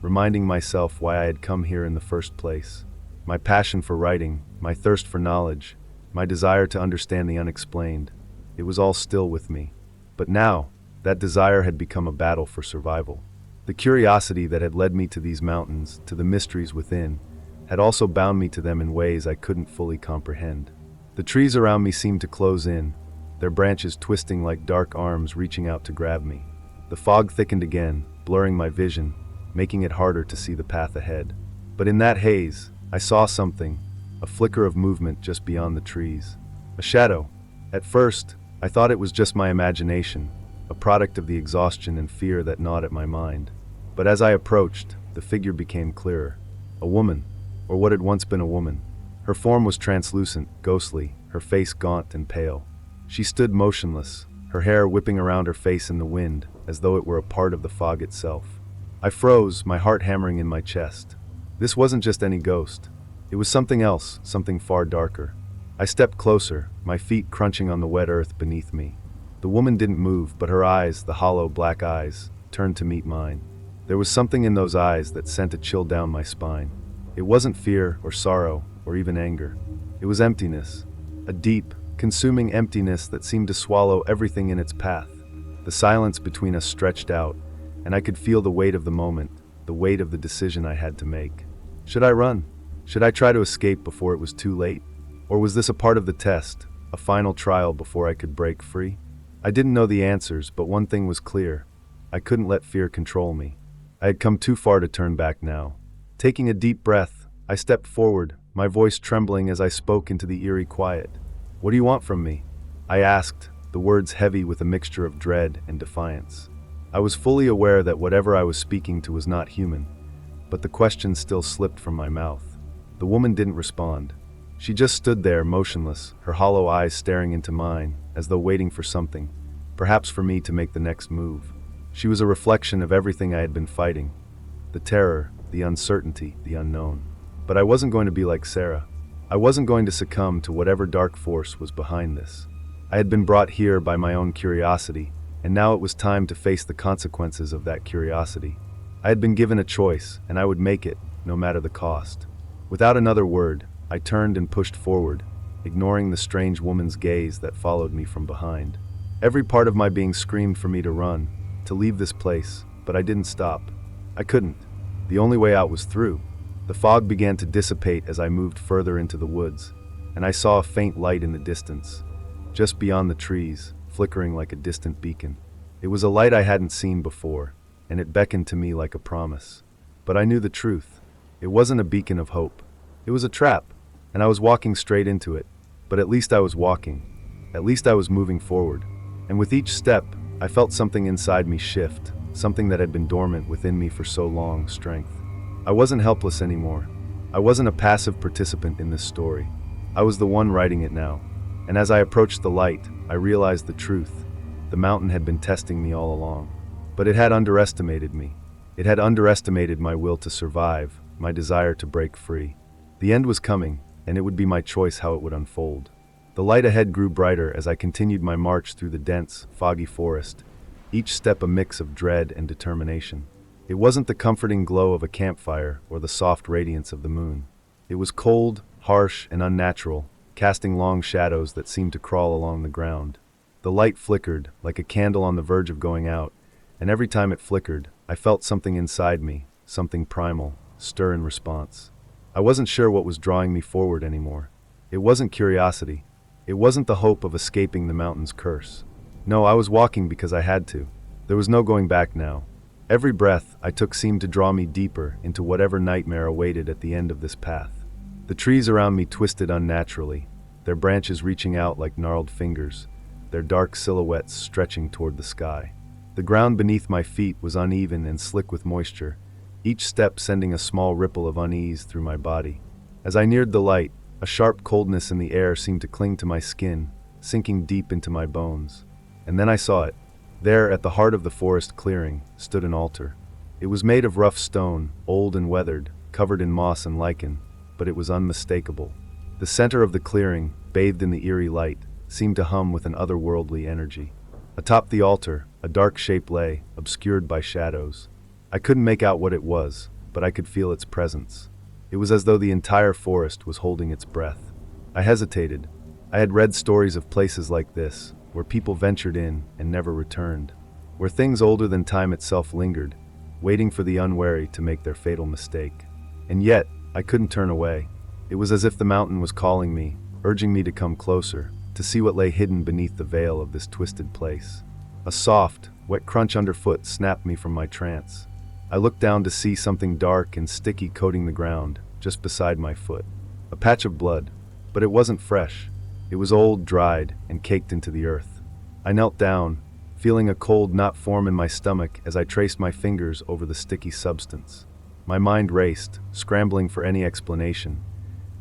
Speaker 1: reminding myself why I had come here in the first place. My passion for writing, my thirst for knowledge, my desire to understand the unexplained, it was all still with me. But now, that desire had become a battle for survival. The curiosity that had led me to these mountains, to the mysteries within, had also bound me to them in ways I couldn't fully comprehend. The trees around me seemed to close in, their branches twisting like dark arms reaching out to grab me. The fog thickened again, blurring my vision, making it harder to see the path ahead. But in that haze, I saw something, a flicker of movement just beyond the trees. A shadow. At first, I thought it was just my imagination, a product of the exhaustion and fear that gnawed at my mind. But as I approached, the figure became clearer. A woman, or what had once been a woman. Her form was translucent, ghostly, her face gaunt and pale. She stood motionless, her hair whipping around her face in the wind, as though it were a part of the fog itself. I froze, my heart hammering in my chest. This wasn't just any ghost. It was something else, something far darker. I stepped closer, my feet crunching on the wet earth beneath me. The woman didn't move, but her eyes, the hollow black eyes, turned to meet mine. There was something in those eyes that sent a chill down my spine. It wasn't fear or sorrow or even anger. It was emptiness, a deep, consuming emptiness that seemed to swallow everything in its path. The silence between us stretched out, and I could feel the weight of the moment, the weight of the decision I had to make. Should I run? Should I try to escape before it was too late? Or was this a part of the test, a final trial before I could break free? I didn't know the answers, but one thing was clear. I couldn't let fear control me. I had come too far to turn back now. Taking a deep breath, I stepped forward, my voice trembling as I spoke into the eerie quiet. "What do you want from me?" I asked, the words heavy with a mixture of dread and defiance. I was fully aware that whatever I was speaking to was not human, but the question still slipped from my mouth. The woman didn't respond. She just stood there, motionless, her hollow eyes staring into mine, as though waiting for something, perhaps for me to make the next move. She was a reflection of everything I had been fighting. The terror, the uncertainty, the unknown. But I wasn't going to be like Sarah. I wasn't going to succumb to whatever dark force was behind this. I had been brought here by my own curiosity, and now it was time to face the consequences of that curiosity. I had been given a choice, and I would make it, no matter the cost. Without another word, I turned and pushed forward, ignoring the strange woman's gaze that followed me from behind. Every part of my being screamed for me to run, to leave this place, but I didn't stop. I couldn't. The only way out was through. The fog began to dissipate as I moved further into the woods, and I saw a faint light in the distance, just beyond the trees, flickering like a distant beacon. It was a light I hadn't seen before, and it beckoned to me like a promise. But I knew the truth. It wasn't a beacon of hope. It was a trap, and I was walking straight into it. But at least I was walking. At least I was moving forward. And with each step, I felt something inside me shift, something that had been dormant within me for so long, strength. I wasn't helpless anymore. I wasn't a passive participant in this story. I was the one writing it now. And as I approached the light, I realized the truth. The mountain had been testing me all along. But it had underestimated me. It had underestimated my will to survive, my desire to break free. The end was coming, and it would be my choice how it would unfold. The light ahead grew brighter as I continued my march through the dense, foggy forest, each step a mix of dread and determination. It wasn't the comforting glow of a campfire or the soft radiance of the moon. It was cold, harsh, and unnatural, casting long shadows that seemed to crawl along the ground. The light flickered, like a candle on the verge of going out, and every time it flickered, I felt something inside me, something primal, stir in response. I wasn't sure what was drawing me forward anymore. It wasn't curiosity. It wasn't the hope of escaping the mountain's curse. No, I was walking because I had to. There was no going back now. Every breath I took seemed to draw me deeper into whatever nightmare awaited at the end of this path. The trees around me twisted unnaturally, their branches reaching out like gnarled fingers, their dark silhouettes stretching toward the sky. The ground beneath my feet was uneven and slick with moisture, each step sending a small ripple of unease through my body. As I neared the light, a sharp coldness in the air seemed to cling to my skin, sinking deep into my bones. And then I saw it. There, at the heart of the forest clearing, stood an altar. It was made of rough stone, old and weathered, covered in moss and lichen, but it was unmistakable. The center of the clearing, bathed in the eerie light, seemed to hum with an otherworldly energy. Atop the altar, a dark shape lay, obscured by shadows. I couldn't make out what it was, but I could feel its presence. It was as though the entire forest was holding its breath. I hesitated. I had read stories of places like this, where people ventured in and never returned, where things older than time itself lingered, waiting for the unwary to make their fatal mistake. And yet, I couldn't turn away. It was as if the mountain was calling me, urging me to come closer, to see what lay hidden beneath the veil of this twisted place. A soft, wet crunch underfoot snapped me from my trance. I looked down to see something dark and sticky coating the ground, just beside my foot. A patch of blood, but it wasn't fresh. It was old, dried, and caked into the earth. I knelt down, feeling a cold knot form in my stomach as I traced my fingers over the sticky substance. My mind raced, scrambling for any explanation,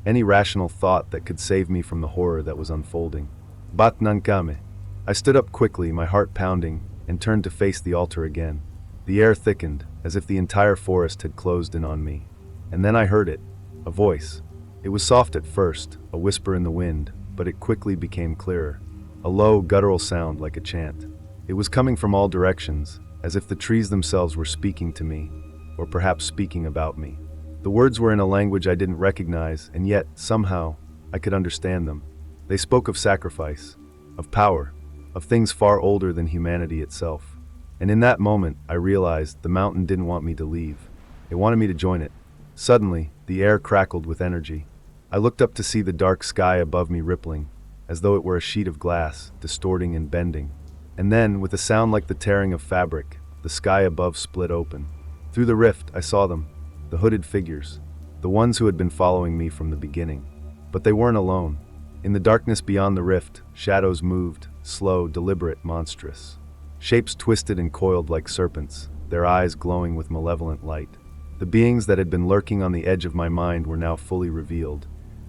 Speaker 1: any rational thought that could save me from the horror that was unfolding. Bat nankame. I stood up quickly, my heart pounding, and turned to face the altar again. The air thickened, as if the entire forest had closed in on me. And then I heard it, a voice. It was soft at first, a whisper in the wind, but it quickly became clearer. A low, guttural sound like a chant. It was coming from all directions, as if the trees themselves were speaking to me, or perhaps speaking about me. The words were in a language I didn't recognize, and yet, somehow, I could understand them. They spoke of sacrifice, of power, of things far older than humanity itself. And in that moment, I realized the mountain didn't want me to leave. It wanted me to join it. Suddenly, the air crackled with energy. I looked up to see the dark sky above me rippling, as though it were a sheet of glass, distorting and bending. And then, with a sound like the tearing of fabric, the sky above split open. Through the rift, I saw them, the hooded figures, the ones who had been following me from the beginning. But they weren't alone. In the darkness beyond the rift, shadows moved, slow, deliberate, monstrous. Shapes twisted and coiled like serpents, their eyes glowing with malevolent light. The beings that had been lurking on the edge of my mind were now fully revealed,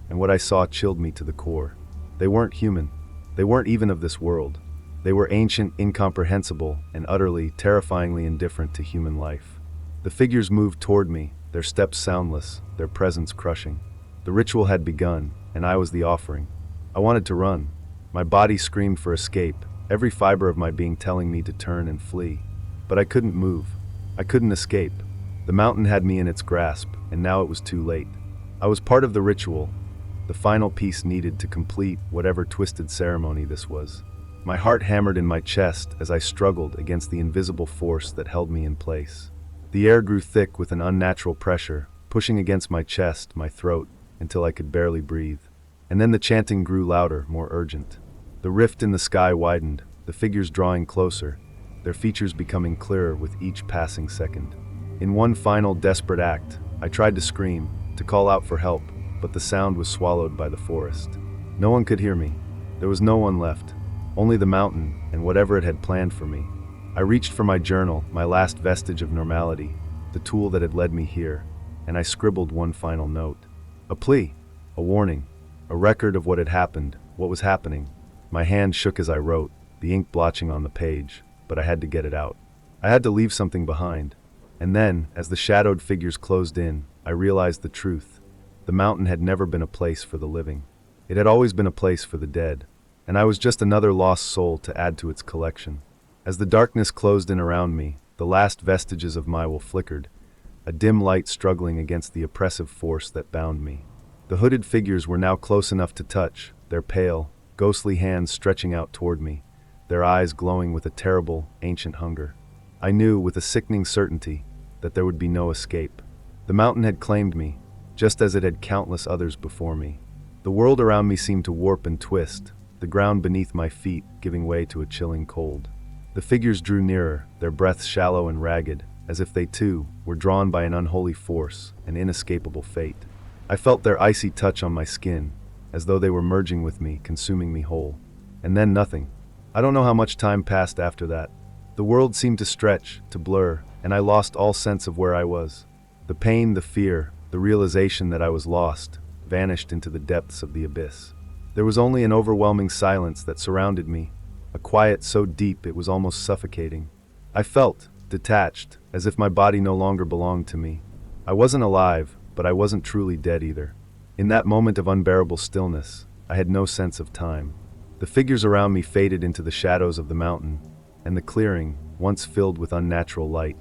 Speaker 1: and what I saw chilled me to the core. They weren't human. They weren't even of this world. They were ancient, incomprehensible, and utterly, terrifyingly indifferent to human life. The figures moved toward me, their steps soundless, their presence crushing. The ritual had begun, and I was the offering. I wanted to run. My body screamed for escape, every fiber of my being telling me to turn and flee. But I couldn't move. I couldn't escape. The mountain had me in its grasp, and now it was too late. I was part of the ritual, the final piece needed to complete whatever twisted ceremony this was. My heart hammered in my chest as I struggled against the invisible force that held me in place. The air grew thick with an unnatural pressure, pushing against my chest, my throat, until I could barely breathe. And then the chanting grew louder, more urgent. The rift in the sky widened, the figures drawing closer, their features becoming clearer with each passing second. In one final, desperate act, I tried to scream, to call out for help, but the sound was swallowed by the forest. No one could hear me. There was no one left, only the mountain and whatever it had planned for me. I reached for my journal, my last vestige of normality, the tool that had led me here, and I scribbled one final note. A plea, a warning, a record of what had happened, what was happening. My hand shook as I wrote, the ink blotching on the page, but I had to get it out. I had to leave something behind. And then, as the shadowed figures closed in, I realized the truth. The mountain had never been a place for the living. It had always been a place for the dead, and I was just another lost soul to add to its collection. As the darkness closed in around me, the last vestiges of my will flickered, a dim light struggling against the oppressive force that bound me. The hooded figures were now close enough to touch, their pale, ghostly hands stretching out toward me, their eyes glowing with a terrible, ancient hunger. I knew, with a sickening certainty, that there would be no escape. The mountain had claimed me, just as it had countless others before me. The world around me seemed to warp and twist, the ground beneath my feet giving way to a chilling cold. The figures drew nearer, their breaths shallow and ragged, as if they too were drawn by an unholy force, an inescapable fate. I felt their icy touch on my skin, as though they were merging with me, consuming me whole. And then nothing. I don't know how much time passed after that. The world seemed to stretch, to blur, and I lost all sense of where I was. The pain, the fear, the realization that I was lost, vanished into the depths of the abyss. There was only an overwhelming silence that surrounded me, a quiet so deep it was almost suffocating. I felt detached, as if my body no longer belonged to me. I wasn't alive, but I wasn't truly dead either. In that moment of unbearable stillness, I had no sense of time. The figures around me faded into the shadows of the mountain, and the clearing, once filled with unnatural light,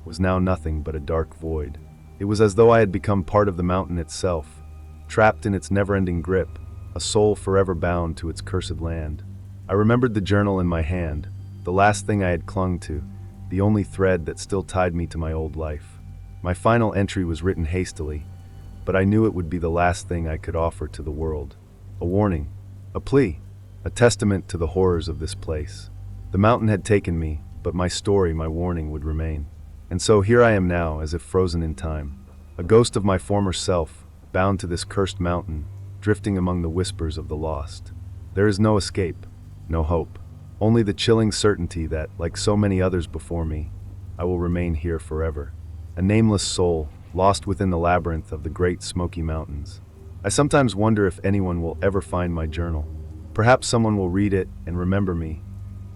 Speaker 1: was now nothing but a dark void. It was as though I had become part of the mountain itself, trapped in its never-ending grip, a soul forever bound to its cursed land. I remembered the journal in my hand, the last thing I had clung to, the only thread that still tied me to my old life. My final entry was written hastily, but I knew it would be the last thing I could offer to the world. A warning, a plea, a testament to the horrors of this place. The mountain had taken me, but my story, my warning, would remain. And so here I am now, as if frozen in time, a ghost of my former self, bound to this cursed mountain, drifting among the whispers of the lost. There is no escape, no hope, only the chilling certainty that, like so many others before me, I will remain here forever, a nameless soul, lost within the labyrinth of the great Smoky Mountains. I sometimes wonder if anyone will ever find my journal. Perhaps someone will read it and remember me,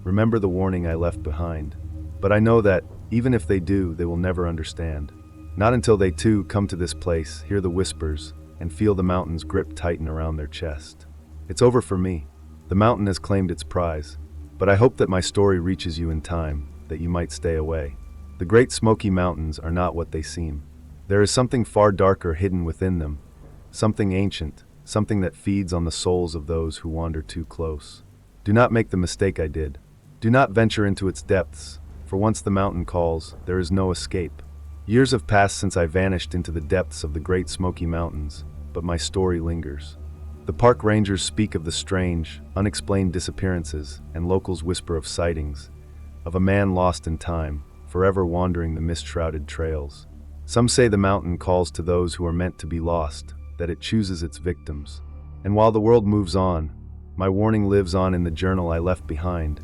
Speaker 1: remember the warning I left behind. But I know that, Even if they do, they will never understand. Not until they too come to this place, hear the whispers, and feel the mountain's grip tighten around their chest. It's over for me. The mountain has claimed its prize. But I hope that my story reaches you in time, that you might stay away. The Great Smoky Mountains are not what they seem. There is something far darker hidden within them, something ancient, something that feeds on the souls of those who wander too close. Do not make the mistake I did. Do not venture into its depths, for once the mountain calls, there is no escape. Years have passed since I vanished into the depths of the Great Smoky Mountains, but my story lingers. The park rangers speak of the strange, unexplained disappearances, and locals whisper of sightings, of a man lost in time, forever wandering the mist-shrouded trails. Some say the mountain calls to those who are meant to be lost, that it chooses its victims. And while the world moves on, my warning lives on in the journal I left behind,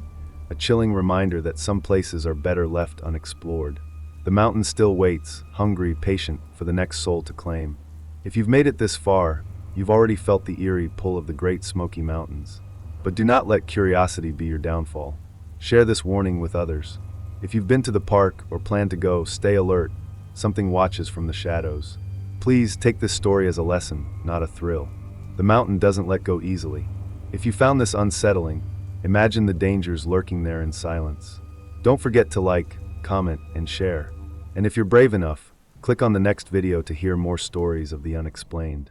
Speaker 1: a chilling reminder that some places are better left unexplored. The mountain still waits, hungry, patient, for the next soul to claim. If you've made it this far, you've already felt the eerie pull of the Great Smoky Mountains. But do not let curiosity be your downfall. Share this warning with others. If you've been to the park or plan to go, stay alert. Something watches from the shadows. Please take this story as a lesson, not a thrill. The mountain doesn't let go easily. If you found this unsettling, imagine the dangers lurking there in silence. Don't forget to like, comment, and share. And if you're brave enough, click on the next video to hear more stories of the unexplained.